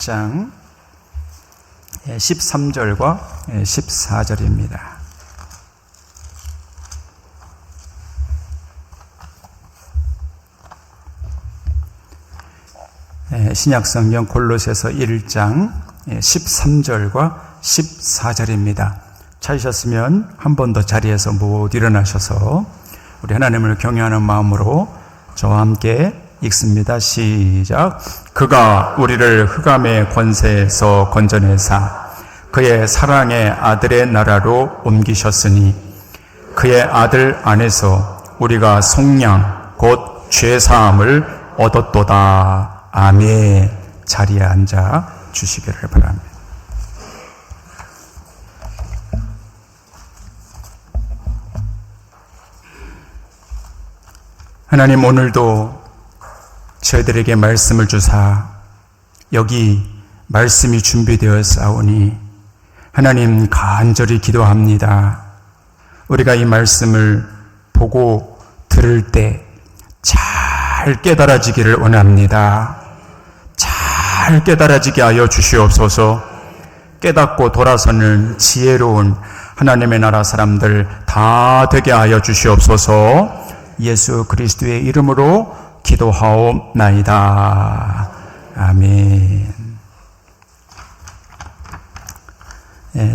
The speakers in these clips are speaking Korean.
장 13절과 14절입니다. 신약성경 골로새서 1장 13절과 14절입니다. 찾으셨으면 한 번 더 자리에서 못 일어나셔서 우리 하나님을 경외하는 마음으로 저와 함께 읽습니다. 시작. 그가 우리를 흑암의 권세에서 건져내사 그의 사랑의 아들의 나라로 옮기셨으니 그의 아들 안에서 우리가 속량 곧 죄사함을 얻었도다. 아멘. 자리에 앉아 주시기를 바랍니다. 하나님, 오늘도 저희들에게 말씀을 주사 여기 말씀이 준비되어 싸우니 하나님 간절히 기도합니다. 우리가 이 말씀을 보고 들을 때 잘 깨달아지기를 원합니다. 잘 깨달아지게 하여 주시옵소서. 깨닫고 돌아서는 지혜로운 하나님의 나라 사람들 다 되게 하여 주시옵소서. 예수 그리스도의 이름으로 기도하옵나이다. 아멘.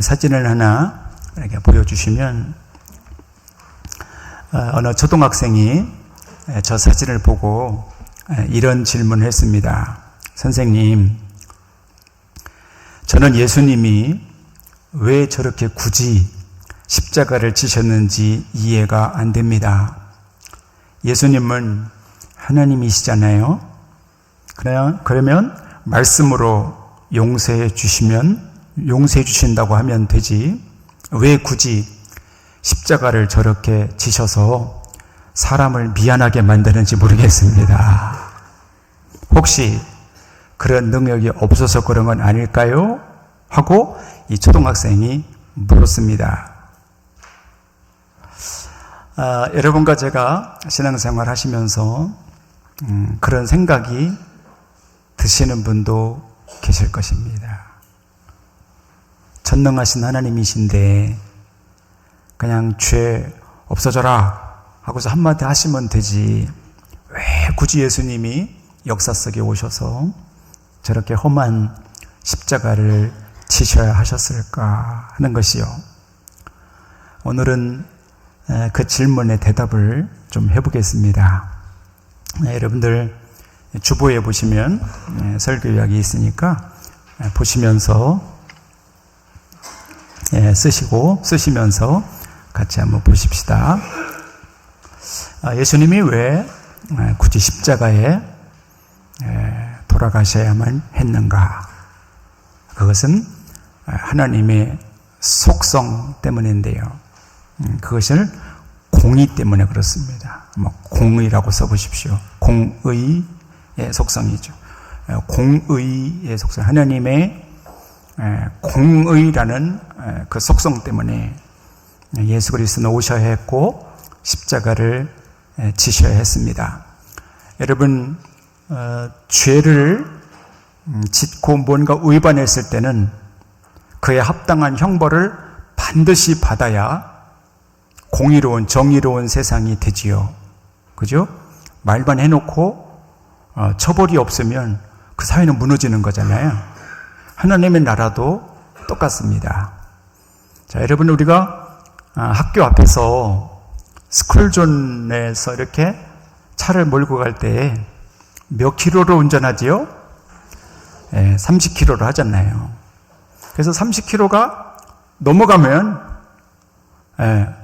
사진을 하나 이렇게 보여주시면 어느 초등학생이 저 사진을 보고 이런 질문을 했습니다. 선생님, 저는 예수님이 왜 저렇게 굳이 십자가를 지셨는지 이해가 안 됩니다. 예수님은 하나님이시잖아요. 그러면 말씀으로 용서해 주신다고 하면 되지. 왜 굳이 십자가를 저렇게 지셔서 사람을 미안하게 만드는지 모르겠습니다. 혹시 그런 능력이 없어서 그런 건 아닐까요? 하고 이 초등학생이 물었습니다. 여러분과 제가 신앙생활 하시면서 그런 생각이 드시는 분도 계실 것입니다. 전능하신 하나님이신데 그냥 죄 없어져라 하고서 한마디 하시면 되지 왜 굳이 예수님이 역사 속에 오셔서 저렇게 험한 십자가를 지셔야 하셨을까 하는 것이요. 오늘은 그 질문에 대답을 좀 해보겠습니다. 여러분들 주보에 보시면 설교 요약이 있으니까 보시면서 쓰시면서 같이 한번 보십시다. 예수님이 왜 굳이 십자가에 돌아가셔야만 했는가? 그것은 하나님의 속성 때문인데요. 그것을 공의 때문에 그렇습니다. 공의라고 써보십시오. 공의의 속성이죠. 공의의 속성, 하나님의 공의라는 그 속성 때문에 예수 그리스도는 오셔야 했고 십자가를 지셔야 했습니다. 여러분, 죄를 짓고 뭔가 위반했을 때는 그에 합당한 형벌을 반드시 받아야 공의로운 정의로운 세상이 되지요. 그죠? 말만 해놓고 처벌이 없으면 그 사회는 무너지는 거잖아요. 하나님의 나라도 똑같습니다. 자, 여러분, 우리가 학교 앞에서 스쿨존에서 이렇게 차를 몰고 갈 때 몇 킬로로 운전하지요? 30킬로로 하잖아요. 그래서 30킬로가 넘어가면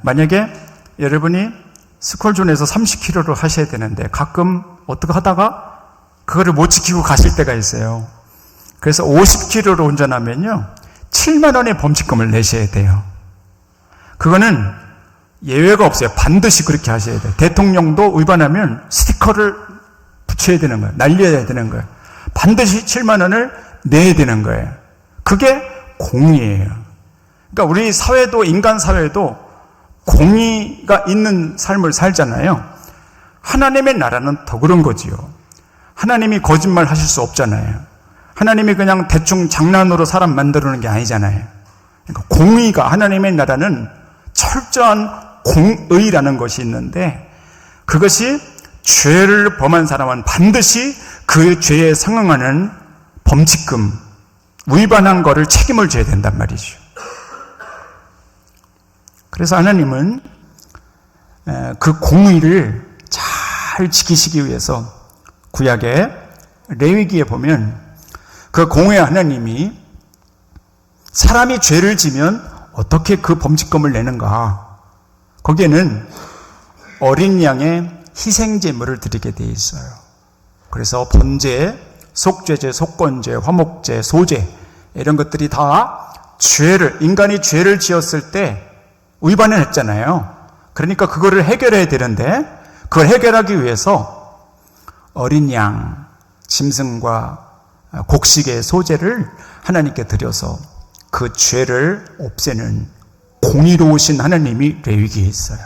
만약에 여러분이 스쿨존에서 30킬로로 하셔야 되는데 가끔 어떻게 하다가 그거를 못 지키고 가실 때가 있어요. 그래서 50킬로로 운전하면요 7만 원의 범칙금을 내셔야 돼요. 그거는 예외가 없어요. 반드시 그렇게 하셔야 돼요. 대통령도 위반하면 스티커를 붙여야 되는 거예요. 날려야 되는 거예요. 반드시 7만 원을 내야 되는 거예요. 그게 공의예요. 그러니까 우리 사회도, 인간 사회도 공의가 있는 삶을 살잖아요. 하나님의 나라는 더 그런 거지요. 하나님이 거짓말 하실 수 없잖아요. 하나님이 그냥 대충 장난으로 사람 만들어놓은 게 아니잖아요. 그러니까 공의가, 하나님의 나라는 철저한 공의라는 것이 있는데, 그것이 죄를 범한 사람은 반드시 그 죄에 상응하는 범칙금, 위반한 거를 책임을 져야 된단 말이죠. 그래서 하나님은 그 공의를 잘 지키시기 위해서 구약의 레위기에 보면 그 공의의 하나님이 사람이 죄를 지면 어떻게 그 범칙금을 내는가, 거기에는 어린 양의 희생제물을 드리게 되어 있어요. 그래서 번제, 속죄제, 속건제, 화목제, 소제, 이런 것들이 다 인간이 죄를 지었을 때 위반을 했잖아요. 그러니까 그거를 해결해야 되는데, 그걸 해결하기 위해서 어린 양, 짐승과 곡식의 소제를 하나님께 드려서 그 죄를 없애는 공의로우신 하나님이 레위기에 있어요.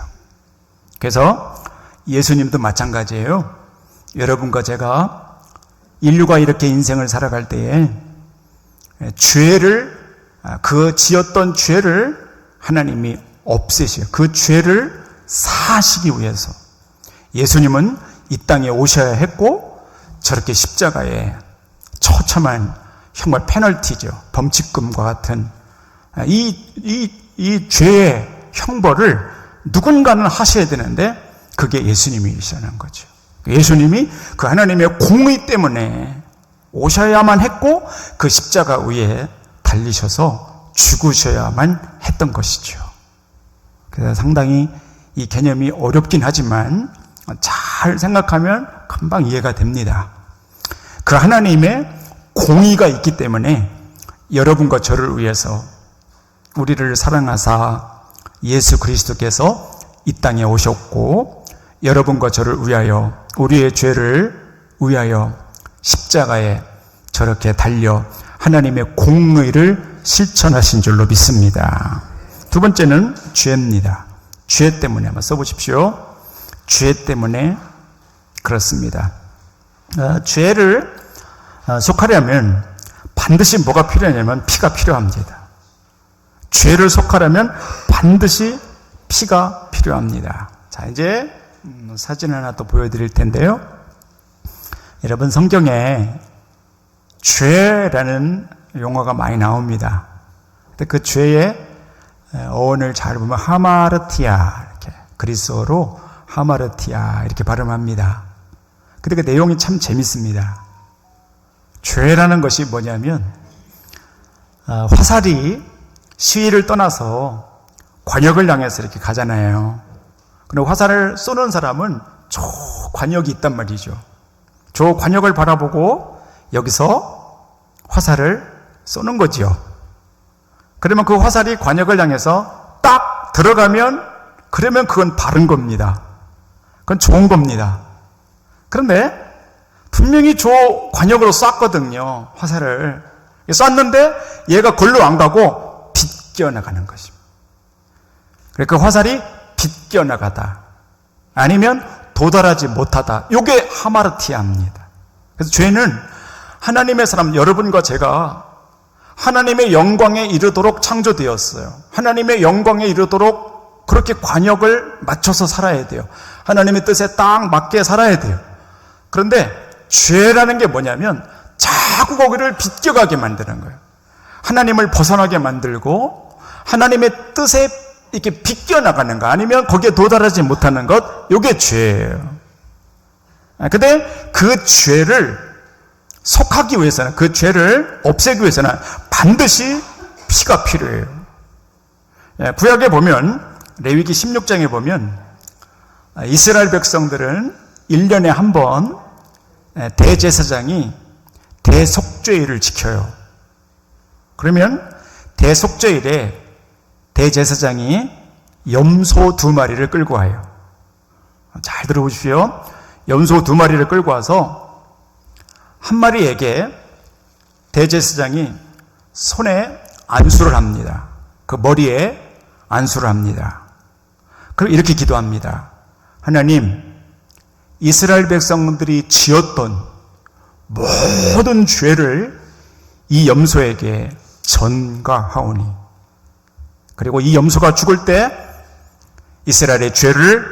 그래서 예수님도 마찬가지예요. 여러분과 제가 인류가 이렇게 인생을 살아갈 때에 그 지었던 죄를 하나님이 없애셔요. 그 죄를 사하시기 위해서 예수님은 이 땅에 오셔야 했고, 저렇게 십자가에 처참한 정말 페널티죠. 범칙금과 같은 이 죄의 형벌을 누군가는 하셔야 되는데, 그게 예수님이시라는 거죠. 예수님이 그 하나님의 공의 때문에 오셔야만 했고, 그 십자가 위에 달리셔서 죽으셔야만 했던 것이죠. 그래서 상당히 이 개념이 어렵긴 하지만 잘 생각하면 금방 이해가 됩니다. 그 하나님의 공의가 있기 때문에 여러분과 저를 위해서, 우리를 사랑하사 예수 그리스도께서 이 땅에 오셨고, 여러분과 저를 위하여, 우리의 죄를 위하여 십자가에 저렇게 달려 하나님의 공의를 실천하신 줄로 믿습니다. 두 번째는 죄입니다. 죄 때문에 한번 써보십시오. 죄 때문에 그렇습니다. 죄를 속하려면 반드시 뭐가 필요하냐면 피가 필요합니다. 죄를 속하려면 반드시 피가 필요합니다. 자, 이제 사진 하나 또 보여드릴 텐데요. 여러분, 성경에 죄라는 용어가 많이 나옵니다. 근데 그 죄의 어원을 잘 보면 하마르티아, 이렇게 그리스어로 하마르티아 이렇게 발음합니다. 근데 그 내용이 참 재밌습니다. 죄라는 것이 뭐냐면, 화살이 시위를 떠나서 관역을 향해서 이렇게 가잖아요. 근데 화살을 쏘는 사람은 저 관역이 있단 말이죠. 저 관역을 바라보고 여기서 화살을 쏘는 거지요. 그러면 그 화살이 관역을 향해서 딱 들어가면, 그러면 그건 바른 겁니다. 그건 좋은 겁니다. 그런데 분명히 저 관역으로 쐈거든요, 화살을. 쐈는데 얘가 걸로 안 가고 빗겨나가는 것입니다. 그러니까 그 화살이 빗겨나가다, 아니면 도달하지 못하다, 이게 하마르티아입니다. 그래서 죄는 하나님의 사람, 여러분과 제가 하나님의 영광에 이르도록 창조되었어요. 하나님의 영광에 이르도록 그렇게 관역을 맞춰서 살아야 돼요. 하나님의 뜻에 딱 맞게 살아야 돼요. 그런데 죄라는 게 뭐냐면 자꾸 거기를 비껴가게 만드는 거예요. 하나님을 벗어나게 만들고 하나님의 뜻에 이렇게 비껴나가는 거, 아니면 거기에 도달하지 못하는 것, 이게 죄예요. 근데 그 죄를 속하기 위해서는, 그 죄를 없애기 위해서는 반드시 피가 필요해요. 구약에 보면, 레위기 16장에 보면 이스라엘 백성들은 1년에 한 번 대제사장이 대속죄일을 지켜요. 그러면 대속죄일에 대제사장이 염소 2마리를 끌고 와요. 잘 들어보십시오. 염소 2마리를 끌고 와서 한 마리에게 대제사장이 손에 안수를 합니다. 그 머리에 안수를 합니다. 그럼 이렇게 기도합니다. 하나님, 이스라엘 백성들이 지었던 모든 죄를 이 염소에게 전가하오니. 그리고 이 염소가 죽을 때 이스라엘의 죄를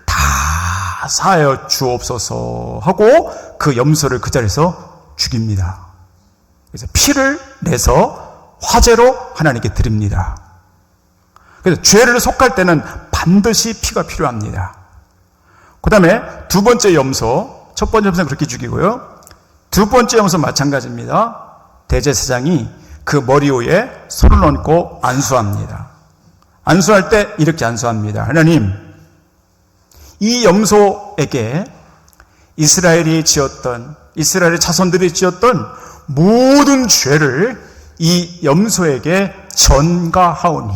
다 사하여 주옵소서 하고 그 염소를 그 자리에서 죽입니다. 그래서 피를 내서 화제로 하나님께 드립니다. 그래서 죄를 속할 때는 반드시 피가 필요합니다. 그 다음에 두 번째 염소, 첫 번째 염소는 그렇게 죽이고요. 두 번째 염소 마찬가지입니다. 대제사장이 그 머리 위에 손을 얹고 안수합니다. 안수할 때 이렇게 안수합니다. 하나님, 이 염소에게 이스라엘의 자손들이 지었던 모든 죄를 이 염소에게 전가하오니.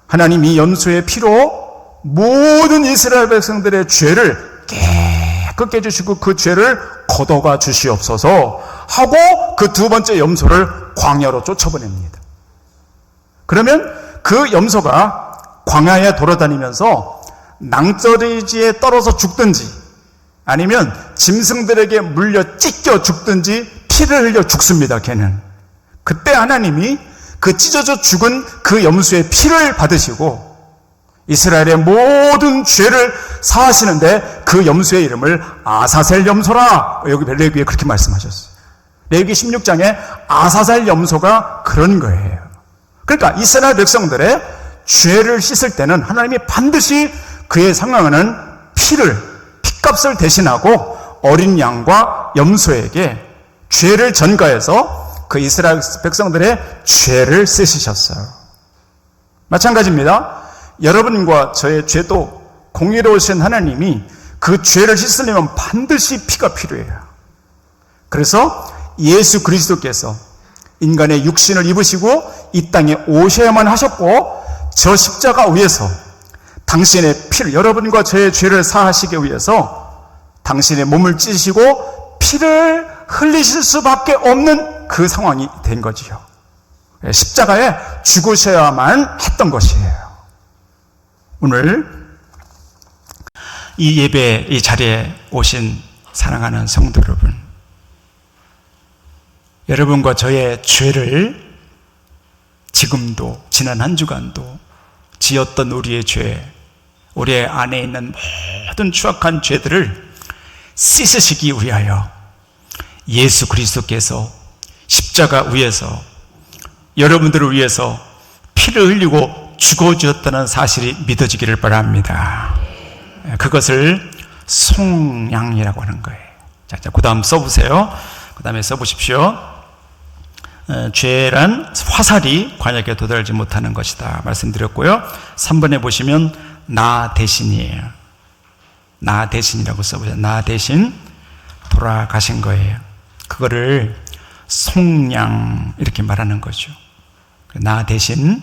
하나님, 이 염소의 피로 모든 이스라엘 백성들의 죄를 깨끗게 해주시고 그 죄를 걷어가 주시옵소서 하고 그 두 번째 염소를 광야로 쫓아보냅니다. 그러면 그 염소가 광야에 돌아다니면서 낭떠러지에 떨어져 죽든지 아니면 짐승들에게 물려 찢겨 죽든지 피를 흘려 죽습니다. 걔는. 그때 하나님이 그 찢어져 죽은 그 염소의 피를 받으시고 이스라엘의 모든 죄를 사하시는데 그 염소의 이름을 아사셀 염소라, 여기 레위기에 그렇게 말씀하셨어요. 레위기 16장에 아사셀 염소가 그런 거예요. 그러니까 이스라엘 백성들의 죄를 씻을 때는 하나님이 반드시 그에 상응하는 피값을 대신하고 어린 양과 염소에게 죄를 전가해서 그 이스라엘 백성들의 죄를 씻으셨어요. 마찬가지입니다. 여러분과 저의 죄도 공의로우신 하나님이 그 죄를 씻으려면 반드시 피가 필요해요. 그래서 예수 그리스도께서 인간의 육신을 입으시고 이 땅에 오셔야만 하셨고 저 십자가 위에서 당신의 피를, 여러분과 저의 죄를 사하시기 위해서 당신의 몸을 찢으시고 피를 흘리실 수밖에 없는 그 상황이 된 거지요. 십자가에 죽으셔야만 했던 것이에요. 오늘 이 예배, 이 자리에 오신 사랑하는 성도 여러분, 여러분과 저의 죄를 지금도 지난 한 주간도 지었던 우리의 죄, 우리 안에 있는 모든 추악한 죄들을 씻으시기 위하여 예수 그리스도께서 십자가 위에서 여러분들을 위해서 피를 흘리고 죽어주었다는 사실이 믿어지기를 바랍니다. 그것을 속량이라고 하는 거예요. 자, 그 다음 써보세요. 그 다음에 써보십시오. 죄란 화살이 관역에 도달하지 못하는 것이다 말씀드렸고요. 3번에 보시면 나 대신이에요. 나 대신이라고 써보세요. 나 대신 돌아가신 거예요. 그거를 속량 이렇게 말하는 거죠. 나 대신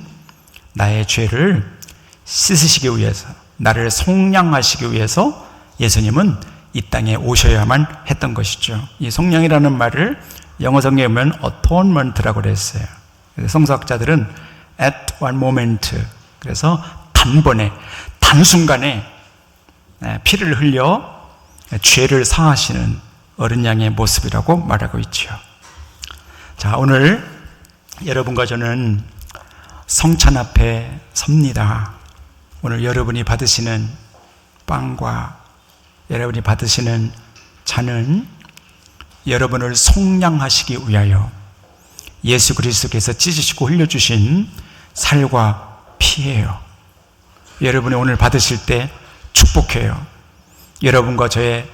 나의 죄를 씻으시기 위해서, 나를 속량하시기 위해서 예수님은 이 땅에 오셔야만 했던 것이죠. 이 속량이라는 말을 영어 성경에 보면 atonement라고 그랬어요. 성서학자들은 at one moment, 그래서 단번에, 단순간에 피를 흘려 죄를 사하시는 어린 양의 모습이라고 말하고 있죠. 자, 오늘 여러분과 저는 성찬 앞에 섭니다. 오늘 여러분이 받으시는 빵과 여러분이 받으시는 잔은 여러분을 속량하시기 위하여 예수 그리스도께서 찢으시고 흘려주신 살과 피예요. 여러분이 오늘 받으실 때 축복해요. 여러분과 저의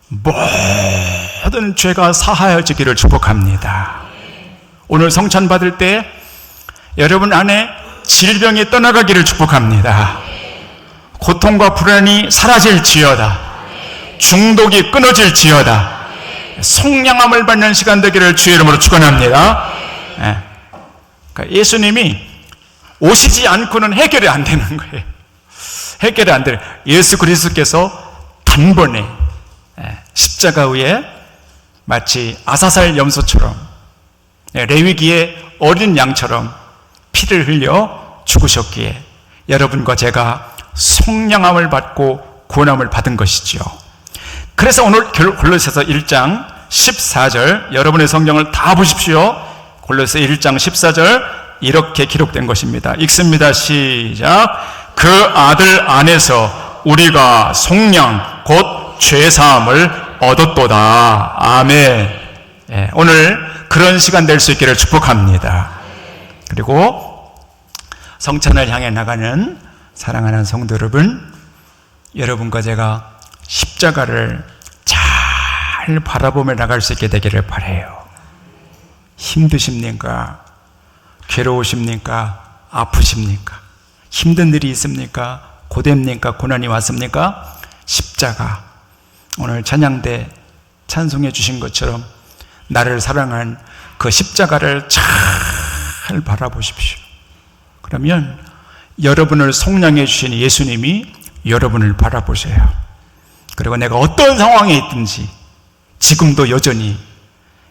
모든 죄가 사하여지기를 축복합니다. 오늘 성찬 받을 때 여러분 안에 질병이 떠나가기를 축복합니다. 고통과 불안이 사라질지어다. 중독이 끊어질지어다. 속량함을 받는 시간 되기를 주의 이름으로 축원합니다. 그러니까 예수님이 오시지 않고는 해결이 안 되는 거예요. 해결이 안 돼요. 예수 그리스도께서 단번에 십자가 위에 마치 아사살 염소처럼 레위기의 어린 양처럼 피를 흘려 죽으셨기에 여러분과 제가 속량함을 받고 구원함을 받은 것이죠. 그래서 오늘 골로새서 1장 14절, 여러분의 성경을 다 보십시오. 골로새 1장 14절 이렇게 기록된 것입니다. 읽습니다. 시작. 그 아들 안에서 우리가 속량 곧 죄사함을 얻었도다. 아멘. 예, 오늘 그런 시간 될 수 있기를 축복합니다. 그리고 성찬을 향해 나가는 사랑하는 성도 여러분, 여러분과 제가 십자가를 잘 바라보며 나갈 수 있게 되기를 바라요. 힘드십니까? 괴로우십니까? 아프십니까? 힘든 일이 있습니까? 고됩니까? 고난이 왔습니까? 십자가, 오늘 찬양대 찬송해 주신 것처럼 나를 사랑한 그 십자가를 잘 바라보십시오. 그러면 여러분을 속량해 주신 예수님이 여러분을 바라보세요. 그리고 내가 어떤 상황에 있든지 지금도 여전히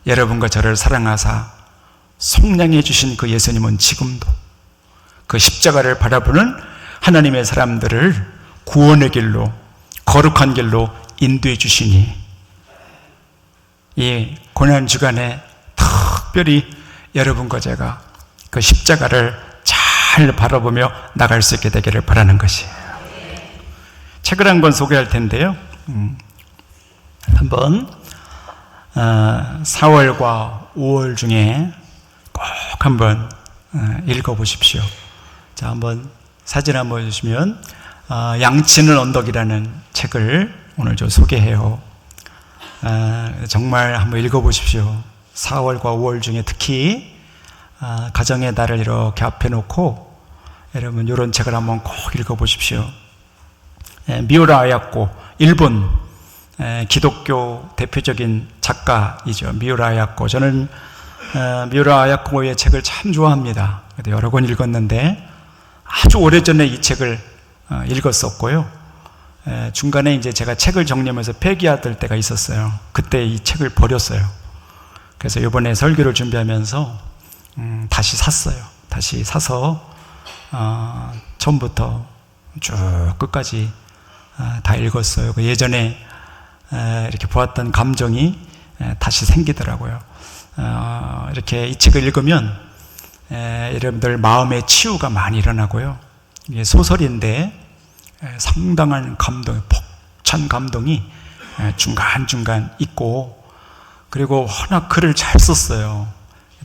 여러분과 저를 사랑하사 속량해 주신 그 예수님은 지금도 그 십자가를 바라보는 하나님의 사람들을 구원의 길로, 거룩한 길로 인도해 주시니 이 고난주간에 특별히 여러분과 제가 그 십자가를 잘 바라보며 나갈 수 있게 되기를 바라는 것이에요. 책을 한 권 소개할 텐데요. 한번 4월과 5월 중에 꼭 한번 읽어보십시오. 자, 한번 사진 한번 보시면 양치는 언덕이라는 책을 오늘 저 소개해요. 정말 한번 읽어보십시오. 4월과 5월 중에 특히 가정의 달을 이렇게 앞에 놓고 여러분 이런 책을 한번 꼭 읽어보십시오. 미우라 아야코, 일본 기독교 대표적인 작가이죠. 미우라 아야코. 저는 미우라 아야코의 책을 참 좋아합니다. 여러 권 읽었는데 아주 오래전에 이 책을 읽었었고요. 중간에 이제 제가 책을 정리하면서 폐기할 때가 있었어요. 그때 이 책을 버렸어요. 그래서 이번에 설교를 준비하면서 다시 샀어요. 다시 사서 처음부터 쭉 끝까지 다 읽었어요. 그 예전에 이렇게 보았던 감정이 다시 생기더라고요. 이렇게 이 책을 읽으면 여러분들 마음의 치유가 많이 일어나고요. 이게 소설인데 상당한 감동, 벅찬 감동이 중간중간 있고, 그리고 워낙 글을 잘 썼어요.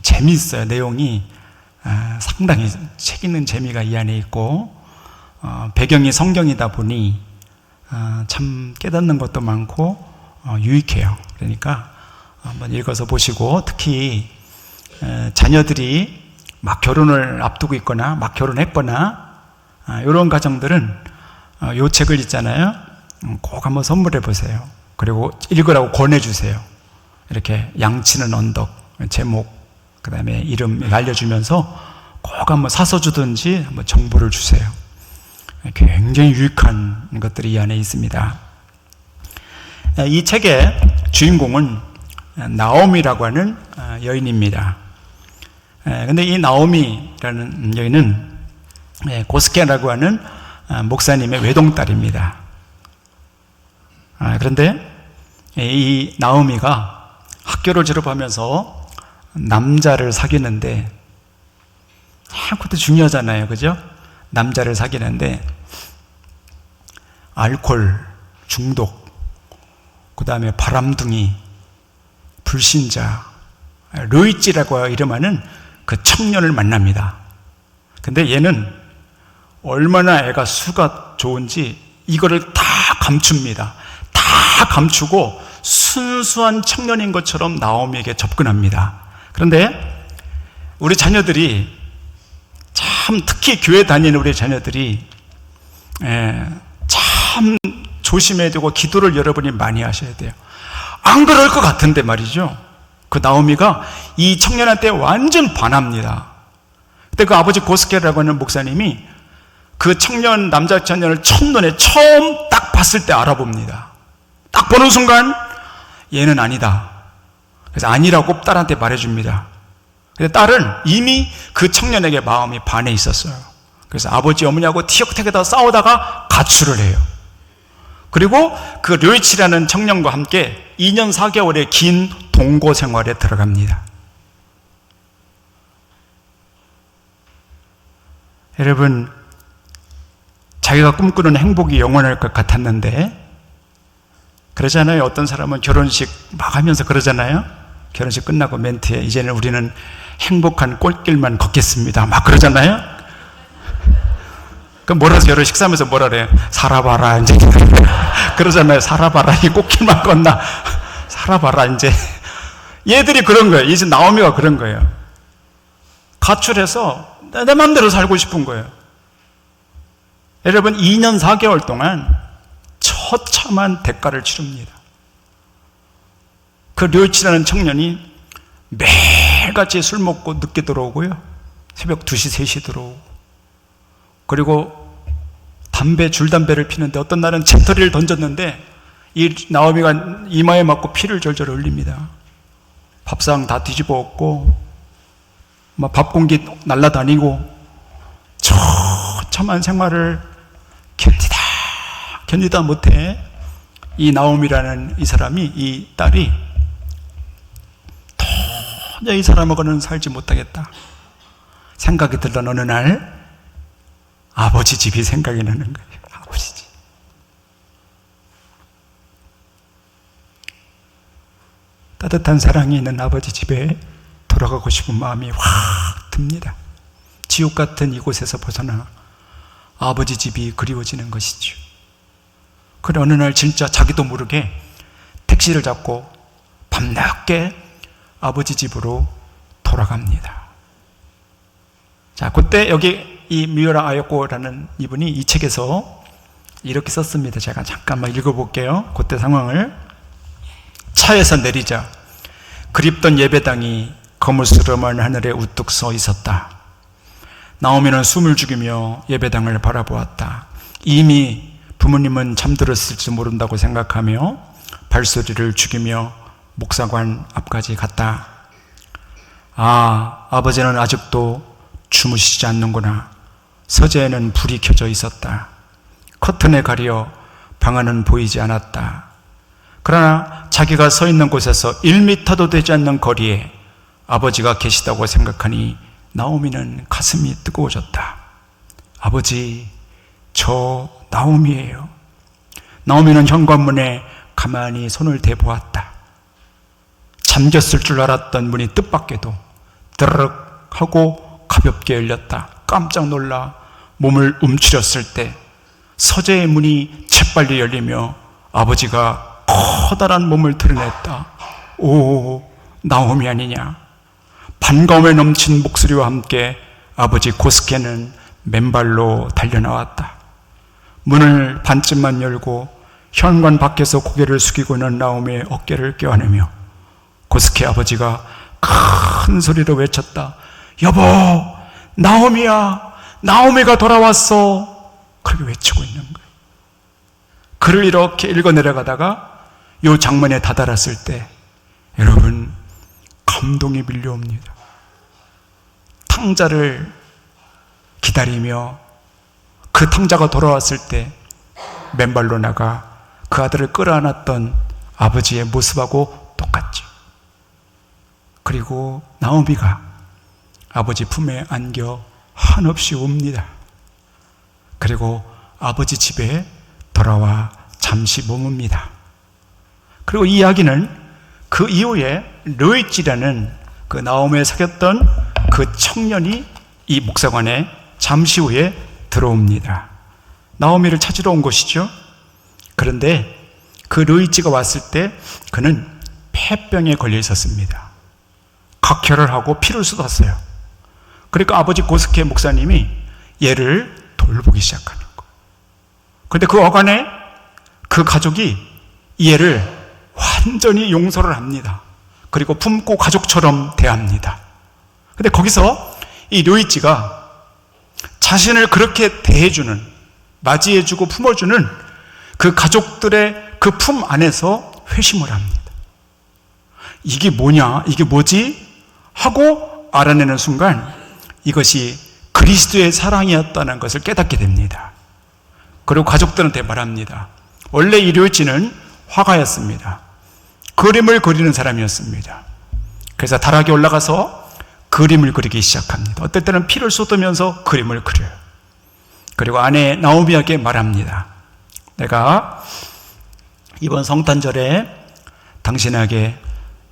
재미있어요. 내용이 상당히 책 읽는 재미가 이 안에 있고, 배경이 성경이다 보니 참 깨닫는 것도 많고 유익해요. 그러니까 한번 읽어서 보시고, 특히 자녀들이 막 결혼을 앞두고 있거나 막 결혼했거나 이런 가정들은 이 책을 있잖아요. 꼭 한번 선물해 보세요. 그리고 읽으라고 권해주세요. 이렇게 양치는 언덕 제목, 그 다음에 이름 알려주면서 꼭 한번 사서 주든지 한번 정보를 주세요. 굉장히 유익한 것들이 이 안에 있습니다. 이 책의 주인공은 나오미라고 하는 여인입니다. 근데 이 나오미라는 여인은 고스케라고 하는 목사님의 외동딸입니다. 그런데 이 나오미가 학교를 졸업하면서 남자를 사귀는데, 그것도 중요하잖아요. 그죠? 남자를 사귀는데 알코올 중독, 그 다음에 바람둥이, 불신자, 르이찌라고 이름하는 그 청년을 만납니다. 근데 얘는 얼마나 애가 수가 좋은지 이거를 다 감춥니다. 다 감추고 순수한 청년인 것처럼 나오미에게 접근합니다. 그런데 우리 자녀들이 참, 특히 교회 다니는 우리 자녀들이 참 조심해야 되고 기도를 여러분이 많이 하셔야 돼요. 안 그럴 것 같은데 말이죠. 그 나오미가 이 청년한테 완전 반합니다. 그때 그 아버지 고스케라고 하는 목사님이 그 청년, 남자 청년을 첫눈에 처음 딱 봤을 때 알아봅니다. 딱 보는 순간 얘는 아니다. 그래서 아니라고 딸한테 말해줍니다. 근데 딸은 이미 그 청년에게 마음이 반해 있었어요. 그래서 아버지 어머니하고 티격태격하다 싸우다가 가출을 해요. 그리고 그 르이치라는 청년과 함께 2년 4개월의 긴 동거 생활에 들어갑니다. 여러분, 자기가 꿈꾸는 행복이 영원할 것 같았는데, 그러잖아요. 어떤 사람은 결혼식 막 하면서 그러잖아요. 결혼식 끝나고 멘트에 이제는 우리는 행복한 꽃길만 걷겠습니다. 막 그러잖아요. 그럼 뭐라 하세요? 식사하면서 뭐라 그래요? 살아봐라, 이제. 그러잖아요. 살아봐라. 이 꽃길만 걷나? 살아봐라, 이제. 얘들이 그런 거예요. 이제 나오미가 그런 거예요. 가출해서 내 맘대로 살고 싶은 거예요. 여러분, 2년 4개월 동안 처참한 대가를 치릅니다. 그 료이치라는 청년이 매일같이 술 먹고 늦게 들어오고요. 새벽 2시, 3시 들어오고. 그리고 줄담배를 피는데 어떤 날은 잼터리를 던졌는데 이 나오미가 이마에 맞고 피를 절절 흘립니다. 밥상 다 뒤집어 엎고 막 밥공기 날라다니고 처참한 생활을 견디다 못해 이 나오미라는 이 사람이, 이 딸이 도저히 이 사람하고는 살지 못하겠다 생각이 들던 어느 날 아버지 집이 생각이 나는 거예요. 아버지 집. 따뜻한 사랑이 있는 아버지 집에 돌아가고 싶은 마음이 확 듭니다. 지옥 같은 이곳에서 벗어나 아버지 집이 그리워지는 것이죠. 그래 어느 날 진짜 자기도 모르게 택시를 잡고 밤늦게 아버지 집으로 돌아갑니다. 자, 그때 여기 이 미우라 아요코라는 이분이 이 책에서 이렇게 썼습니다. 제가 잠깐만 읽어볼게요. 그때 상황을. 차에서 내리자 그립던 예배당이 거무스름한 하늘에 우뚝 서 있었다. 나오미는 숨을 죽이며 예배당을 바라보았다. 이미 부모님은 잠들었을지 모른다고 생각하며 발소리를 죽이며 목사관 앞까지 갔다. 아, 아버지는 아직도 주무시지 않는구나. 서재에는 불이 켜져 있었다. 커튼에 가려 방 안은 보이지 않았다. 그러나 자기가 서 있는 곳에서 1미터도 되지 않는 거리에 아버지가 계시다고 생각하니 나오미는 가슴이 뜨거워졌다. 아버지, 저 나오미예요. 나오미는 현관문에 가만히 손을 대보았다. 잠겼을 줄 알았던 문이 뜻밖에도 드르륵 하고 가볍게 열렸다. 깜짝 놀라 몸을 움츠렸을 때 서재의 문이 재빨리 열리며 아버지가 커다란 몸을 드러냈다. 오, 나오미 아니냐. 반가움에 넘친 목소리와 함께 아버지 고스케는 맨발로 달려나왔다. 문을 반쯤만 열고 현관 밖에서 고개를 숙이고 있는 나오미의 어깨를 껴안으며 고스케 아버지가 큰 소리로 외쳤다. 여보, 나오미야, 나오미가 돌아왔어. 그렇게 외치고 있는 거예요. 글을 이렇게 읽어 내려가다가 이 장면에 다다랐을 때 여러분 감동이 밀려옵니다. 탕자를 기다리며 그 탕자가 돌아왔을 때 맨발로 나가 그 아들을 끌어안았던 아버지의 모습하고 똑같죠. 그리고 나오미가 아버지 품에 안겨 한없이 웁니다. 그리고 아버지 집에 돌아와 잠시 머뭅니다. 그리고 이 이야기는 그 이후에 르이치라는 그 나오미에 사귀었던 그 청년이 이 목사관에 잠시 후에 들어옵니다. 나오미를 찾으러 온 것이죠. 그런데 그 르이치가 왔을 때 그는 폐병에 걸려 있었습니다. 각혈을 하고 피를 쏟았어요. 그러니까 아버지 고스케 목사님이 얘를 돌보기 시작하는 거예요. 그런데 그 어간에 그 가족이 이 애를 완전히 용서를 합니다. 그리고 품고 가족처럼 대합니다. 그런데 거기서 이 료이치가 자신을 그렇게 대해주는, 맞이해주고 품어주는 그 가족들의 그 품 안에서 회심을 합니다. 이게 뭐냐? 이게 뭐지? 하고 알아내는 순간 이것이 그리스도의 사랑이었다는 것을 깨닫게 됩니다. 그리고 가족들한테 말합니다. 원래 이 료이치는 화가였습니다. 그림을 그리는 사람이었습니다. 그래서 다락에 올라가서 그림을 그리기 시작합니다. 어떨 때는 피를 쏟으면서 그림을 그려요. 그리고 아내 나오미에게 말합니다. 내가 이번 성탄절에 당신에게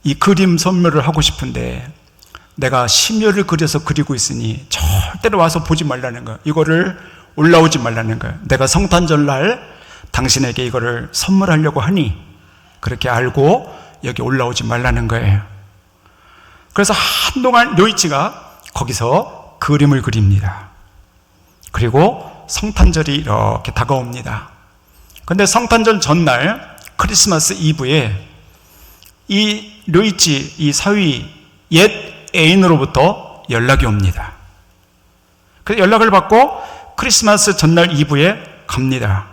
이 그림 선물을 하고 싶은데 내가 심혈을 그려서 그리고 있으니 절대로 와서 보지 말라는 거예요. 이거를 올라오지 말라는 거예요. 내가 성탄절 날 당신에게 이거를 선물하려고 하니 그렇게 알고 여기 올라오지 말라는 거예요. 그래서 한동안 요이치가 거기서 그림을 그립니다. 그리고 성탄절이 이렇게 다가옵니다. 그런데 성탄절 전날 크리스마스 이브에 이 료이치, 이 사위 옛 애인으로부터 연락이 옵니다. 그래서 연락을 받고 크리스마스 전날 이브에 갑니다.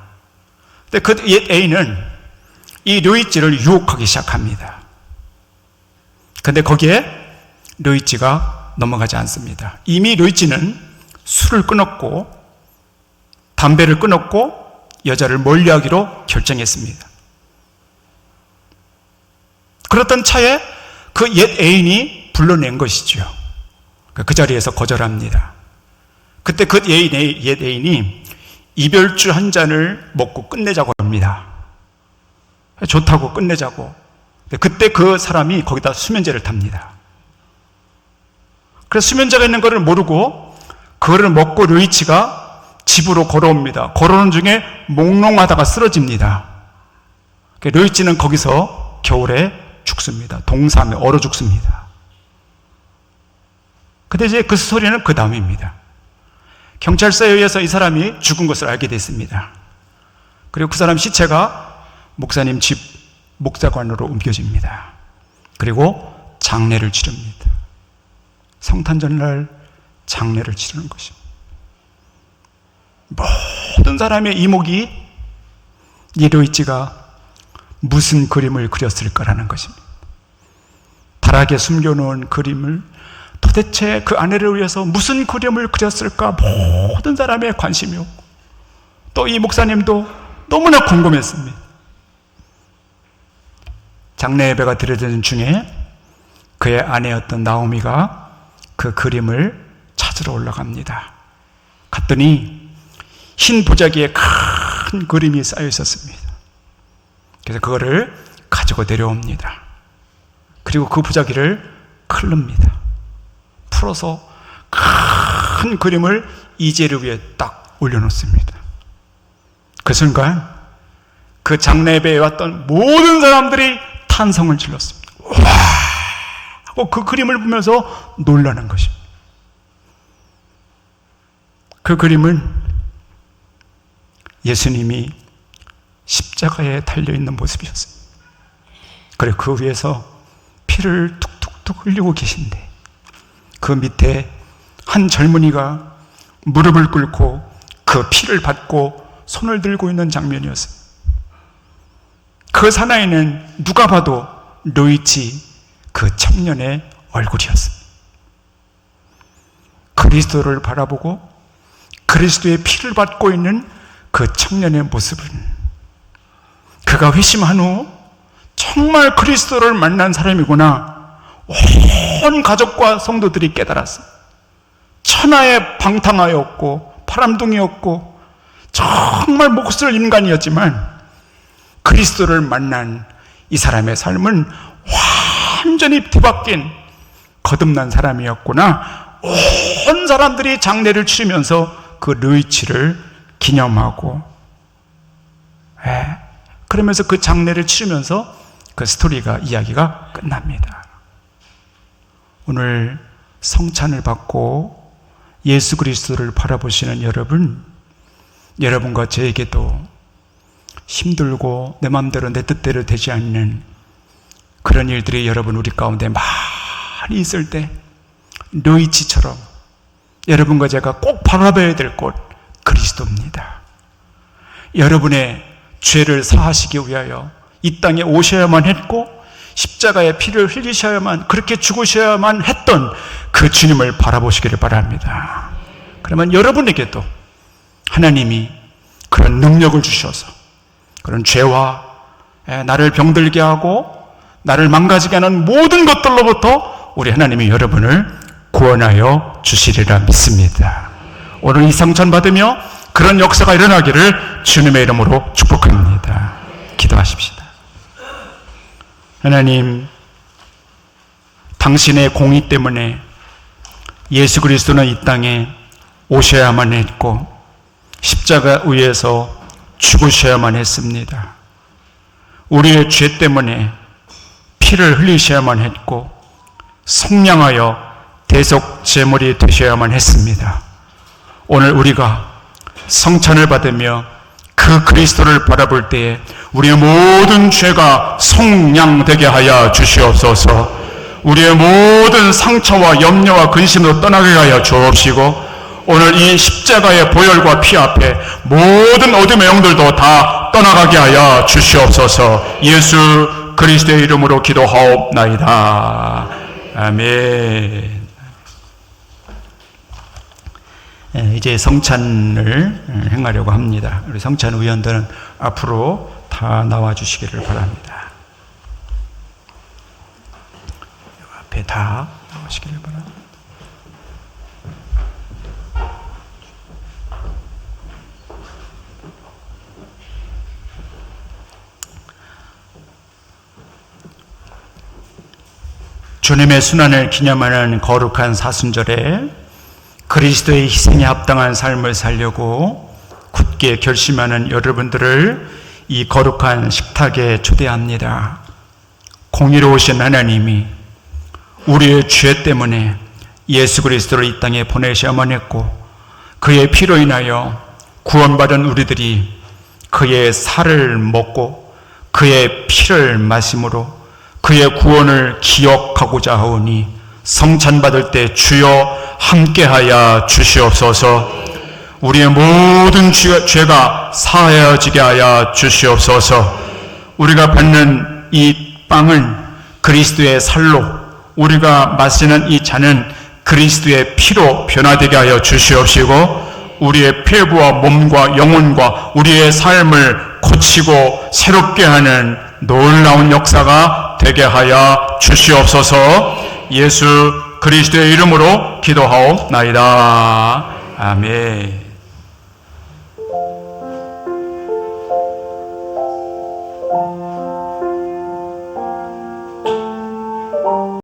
근데 그 옛 애인은 이 료이치를 유혹하기 시작합니다. 근데 거기에 료이치가 넘어가지 않습니다. 이미 료이치는 술을 끊었고 담배를 끊었고 여자를 멀리하기로 결정했습니다. 그렇던 차에 그 옛 애인이 불러낸 것이죠. 그 자리에서 거절합니다. 그때 그 옛 애인이 이별주 한 잔을 먹고 끝내자고 합니다. 좋다고 끝내자고. 그때 그 사람이 거기다 수면제를 탑니다. 그래서 수면제가 있는 것을 모르고 그거를 먹고 료이치가 집으로 걸어옵니다. 걸어오는 중에 몽롱하다가 쓰러집니다. 료이치는 거기서 겨울에 죽습니다. 동삼에 얼어 죽습니다. 근데 이제 그 스토리는 그 다음입니다. 경찰서에 의해서 이 사람이 죽은 것을 알게 됐습니다. 그리고 그 사람 시체가 목사님 집 목사관으로 옮겨집니다. 그리고 장례를 치릅니다. 성탄절날 장례를 치르는 것입니다. 모든 사람의 이목이 이 료이치가 무슨 그림을 그렸을까라는 것입니다. 다락에 숨겨놓은 그림을 도대체 그 아내를 위해서 무슨 그림을 그렸을까 모든 사람의 관심이었고 또 이 목사님도 너무나 궁금했습니다. 장례 예배가 드려지는 중에 그의 아내였던 나오미가 그 그림을 찾으러 올라갑니다. 갔더니 흰 보자기에 큰 그림이 쌓여 있었습니다. 그래서 그거를 가지고 내려옵니다. 그리고 그 보자기를 클릅니다. 풀어서 큰 그림을 이제를 위해 딱 올려놓습니다. 그 순간 그 장례배에 왔던 모든 사람들이 탄성을 질렀습니다. 와! 하고 그 그림을 보면서 놀라는 것입니다. 그 그림은 예수님이 십자가에 달려있는 모습이었습니다. 그리고 그 위에서 피를 툭툭툭 흘리고 계신데 그 밑에 한 젊은이가 무릎을 꿇고 그 피를 받고 손을 들고 있는 장면이었습니다. 그 사나이는 누가 봐도 료이치 그 청년의 얼굴이었습니다. 그리스도를 바라보고 그리스도의 피를 받고 있는 그 청년의 모습은 그가 회심한 후 정말 그리스도를 만난 사람이구나 온 가족과 성도들이 깨달았습니다. 천하의 방탕하였고 바람둥이였고 정말 몫을 인간이었지만 그리스도를 만난 이 사람의 삶은 완전히 뒤바뀐 거듭난 사람이었구나. 온 사람들이 장례를 치르면서 그 료이치를 기념하고 그러면서 그 장례를 치르면서 그 스토리가 이야기가 끝납니다. 오늘 성찬을 받고 예수 그리스도를 바라보시는 여러분과 저에게도 힘들고 내 마음대로 내 뜻대로 되지 않는 그런 일들이 여러분 우리 가운데 많이 있을 때 료이치처럼 여러분과 제가 꼭 바라봐야 될 곳 그리스도입니다. 여러분의 죄를 사하시기 위하여 이 땅에 오셔야만 했고 십자가에 피를 흘리셔야만 그렇게 죽으셔야만 했던 그 주님을 바라보시기를 바랍니다. 그러면 여러분에게도 하나님이 그런 능력을 주셔서 그런 죄와 나를 병들게 하고 나를 망가지게 하는 모든 것들로부터 우리 하나님이 여러분을 구원하여 주시리라 믿습니다. 오늘 이 성찬 받으며 그런 역사가 일어나기를 주님의 이름으로 축복합니다. 기도하십시다. 하나님, 당신의 공의 때문에 예수 그리스도는 이 땅에 오셔야만 했고 십자가 위에서 죽으셔야만 했습니다. 우리의 죄 때문에 피를 흘리셔야만 했고 속량하여 대속 제물이 되셔야만 했습니다. 오늘 우리가 성찬을 받으며 그 그리스도를 바라볼 때에 우리의 모든 죄가 속량되게 하여 주시옵소서. 우리의 모든 상처와 염려와 근심도 떠나게 하여 주옵시고 오늘 이 십자가의 보혈과 피 앞에 모든 어둠의 영들도 다 떠나가게 하여 주시옵소서. 예수 그리스도의 이름으로 기도하옵나이다. 아멘. 이제 성찬을 행하려고 합니다. 우리 성찬 위원들은 앞으로 다 나와주시기를 바랍니다. 앞에 다 나오시기를 바랍니다. 주님의 순환을 기념하는 거룩한 사순절에 그리스도의 희생에 합당한 삶을 살려고 굳게 결심하는 여러분들을 이 거룩한 식탁에 초대합니다. 공의로우신 하나님이 우리의 죄 때문에 예수 그리스도를 이 땅에 보내셔야만 했고 그의 피로 인하여 구원받은 우리들이 그의 살을 먹고 그의 피를 마심으로 그의 구원을 기억하고자 하오니 성찬 받을 때 주여 함께하여 주시옵소서. 우리의 모든 죄가 사하여지게 하여 주시옵소서. 우리가 받는 이 빵은 그리스도의 살로, 우리가 마시는 이 잔은 그리스도의 피로 변화되게 하여 주시옵시고 우리의 폐부와 몸과 영혼과 우리의 삶을 고치고 새롭게 하는 놀라운 역사가 되게 하여 주시옵소서. 예수 그리스도의 이름으로 기도하옵나이다. 아멘.